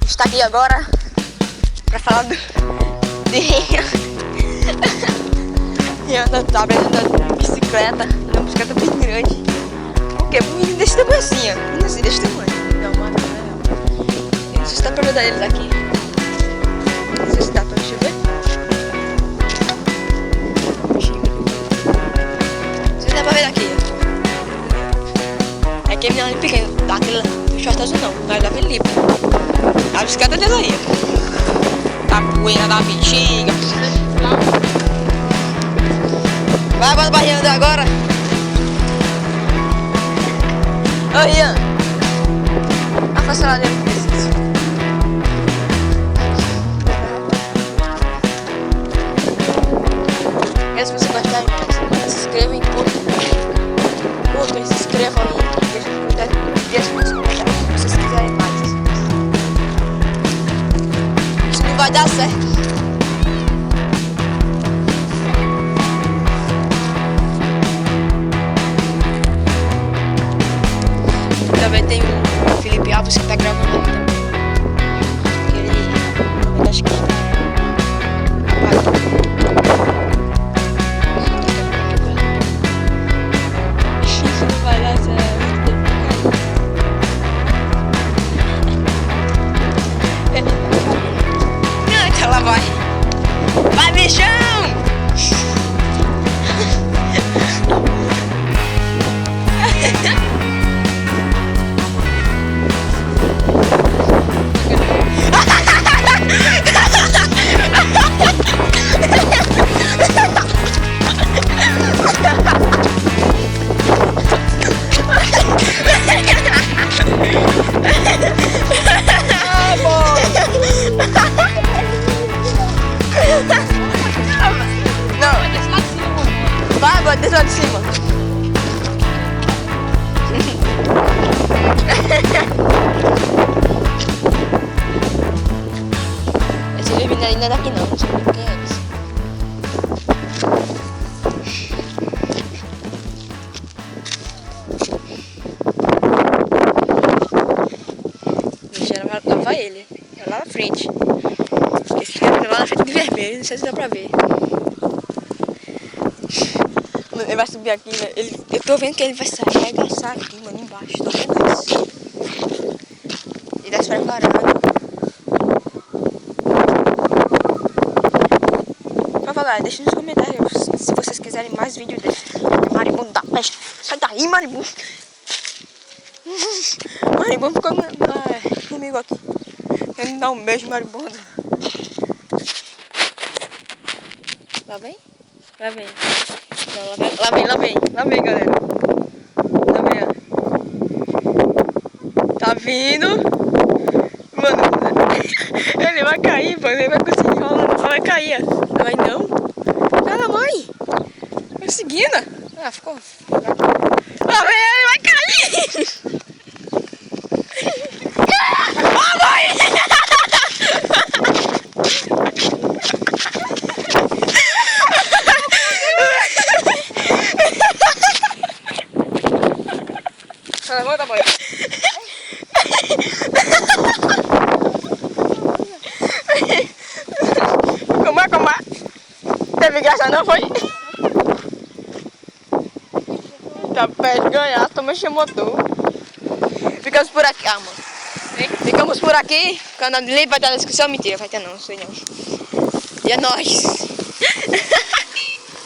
está aqui agora pra falar de eu aprendendo a bicicleta, uma bicicleta bem grande. O que? Um menino desse tamanho assim, ó. Menino assim, desse tamanho. Não, mano, não. Não sei se dá pra ver eles aqui. Não sei se dá pra ver. Não sei se dá pra ver daqui, ó. É que é menino ali pequeno, daquele do short azul não, mas da Felipe. A bicicleta dele aí, ó. A poeira da bexiga. Vai, bota pra Rian agora. Ô Rian, afasta lá dentro. E se você gostar, se inscreva em curtam, se inscrevam aí. Deixa nos comentários se vocês quiserem mais. Isso não vai dar certo. Também tem o Felipe Alves que tá gravando aqui também. Ele acho que não vai dar certo. Ela vai. Vai, bichão! Vai descer lá de cima. Esse menino ainda é daqui não sei quem é esse. Lá vai ele, é lá na frente. Esse cara tá lá na frente de vermelho, não sei se dá pra ver. Ele vai subir aqui, né? Eu tô vendo que ele vai sair, vai descer aqui, mano, embaixo. Tô vendo isso. Ele tá se preparando. Por favor, deixa nos comentários se vocês quiserem mais vídeos desse. Maribundo da peste. Sai daí, maribundo. Maribundo ficou comigo aqui. Ele me dá um beijo, maribundo. Lá vem? Lá vem. Lá vem, galera. Lá vem, ó. Tá vindo. Mano, ele vai cair, pô. Ele vai conseguir rolar. Vai cair, ó. Vai não. Fala, mãe. Vai seguindo. Ah, ficou. Lá vem, ele vai cair. Ah, mãe. Levanta, mãe. Calma. Teve graça não, foi? Tá perto de ganhar, também chamou tu. Ficamos por aqui, mano. Ficamos por aqui. O canal do Link vai estar na descrição. Mentira, vai ter não, sei não. E é nóis.